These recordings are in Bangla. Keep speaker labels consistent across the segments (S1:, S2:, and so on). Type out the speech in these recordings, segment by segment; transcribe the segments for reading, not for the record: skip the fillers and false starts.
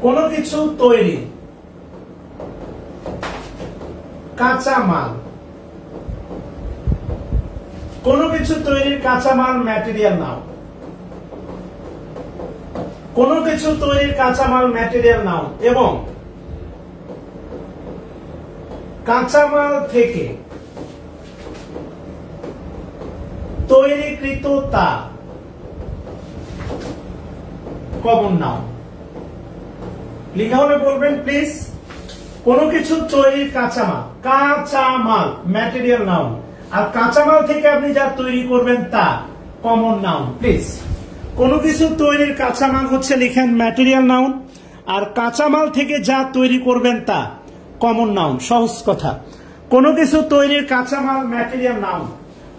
S1: কোনো কিছু তৈরি কাঁচামাল, কোনো কিছু তৈরির কাঁচামাল ম্যাটেরিয়াল নাও, কোনো কিছু তৈরির কাঁচামাল ম্যাটেরিয়াল নাও এবং কাঁচামাল থেকে তৈরিকৃত তা কমন নাউন। লেখা হলে বলবেন প্লিজ। কোনো কিছু তৈরির কাঁচামাল, কাঁচামাল ম্যাটেরিয়াল নাউন, আর কাঁচামাল থেকে আপনি যা তৈরি করবেন তা কমন নাউন। প্লিজ, কোনো কিছু তৈরির কাঁচামাল হচ্ছে লিখেন ম্যাটেরিয়াল নাউন, আর কাঁচামাল থেকে যা তৈরি করবেন তা কমন নাউন। সহজ কথা, কোনো কিছু তৈরির কাঁচামাল ম্যাটেরিয়াল নাউন,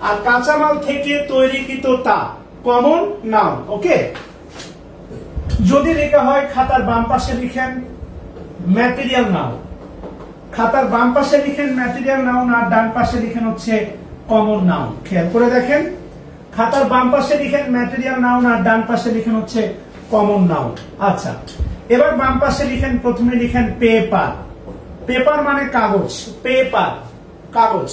S1: আর কাঁচামাল থেকে তৈরিকৃত তা কমন নাউন। ওকে, যদি লেখা হয় খাতার বাম পাশে লিখেন ম্যাটেরিয়াল নাউন, খাতার বাম পাশে লিখেন ম্যাটেরিয়াল নাউন, আর ডান পাশে লিখেন হচ্ছে কমন নাউন। খেয়াল করে দেখেন, খাতার বাম পাশে লিখেন ম্যাটেরিয়াল নাউন, আর ডান পাশে লিখেন হচ্ছে কমন নাউন। আচ্ছা, এবার বাম পাশে লিখেন, প্রথমে লিখেন পেপার। পেপার মানে কাগজ, পেপার কাগজ।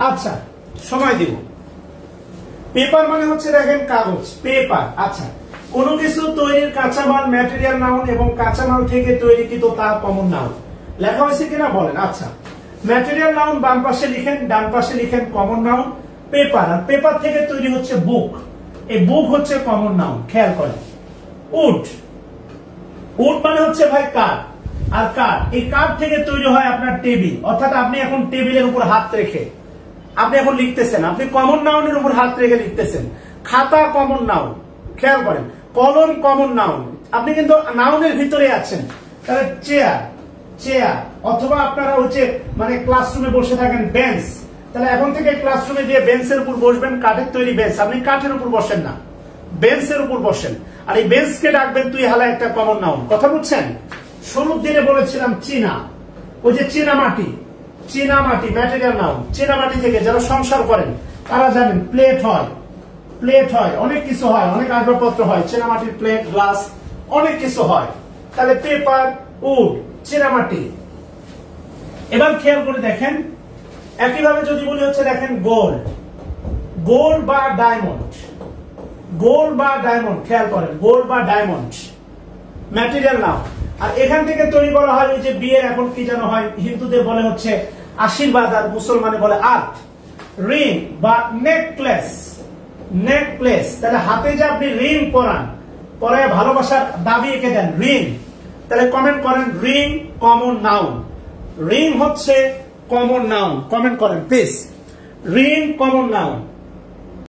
S1: আচ্ছা, সময় দিব। পেপার মানে হচ্ছে দেখেন কাগজ, পেপার। আচ্ছা, কোনো কিছু তৈরির কাঁচামাল ম্যাটেরিয়াল নাউন এবং কাঁচামাল থেকে তৈরিকৃত তা কমন নাউন। লেখা হয়েছে কিনা বলেন। আচ্ছা, ম্যাটেরিয়াল নাউন বাম পাশে লিখেন, ডান পাশে লিখেন কমন নাউন পেপার, আর পেপার থেকে তৈরি হচ্ছে বুক। এই বুক হচ্ছে কমন নাউন। খেয়াল করেন, উড, উড মানে হচ্ছে ভাই কাঠ, আর কাঠ, এই কাঠ থেকে তৈরি হয় আপনার টেবিল। অর্থাৎ আপনি এখন টেবিলের উপর হাত রেখে আপনি এখন লিখতেছেন, আপনি কমন নাউনের উপর হাত রেখে লিখতেছেন। খাতা কমন নাউন, খেয়াল করেন। কলম কমন নাউন, আপনি কিন্তু নাউনের ভিতরে আছেন। তাহলে চেয়ার, চেয়ার, অথবা আপনারা হচ্ছে মানে ক্লাসরুমে বসে থাকেন বেঞ্চ, তাহলে এখন থেকে ক্লাসরুমে গিয়ে বেঞ্চের উপর বসবেন, কাঠের তৈরি বেঞ্চ। আপনি কাঠের উপর বসেন না, বেঞ্চের উপর বসেন, আর এই বেঞ্চকে ডাকবেন তুই হালা, একটা কমন নাউন। কথা বুঝছেন? শুরুর দিনে বলেছিলাম চীনা, ওই যে চীনা মাটি, চীনা মাটি ম্যাটেরিয়াল নাউন। চীনা মাটি থেকে যারা সংসার করেন তারা জানেন প্লেট হয়, প্লেট হয়, অনেক কিছু হয়, অনেক আসবাবপত্র হয়, চীনা মাটির প্লেট, গ্লাস, অনেক কিছু হয়। তাহলে পেপার, উড, চীনা মাটি। এবার খেয়াল করে দেখেন, একইভাবে যদি বলি হচ্ছে দেখেন গোল্ড, গোল্ড বা ডায়মন্ড, গোল্ড বা ডায়মন্ড। খেয়াল করেন, গোল্ড বা ডায়মন্ড ম্যাটেরিয়াল নাউন। আর এখান থেকে তৈরি করা হয় ওই যে বিয়ের এখন কি যেন হয়, হিন্দুদের বলে হচ্ছে আশীর্বাদ, আর মুসলমানে বলে আর্ট। রিং বা নেকলেস, নেকলেস। তাহলে হাতে যে আপনি রিং পরান, পরে ভালোবাসার দাবি এঁকে দেন, রিং। তাহলে কমেন্ট করেন রিং কমন নাউন। রিং হচ্ছে কমন নাউন, কমেন্ট করেন প্লিজ। Ring common noun.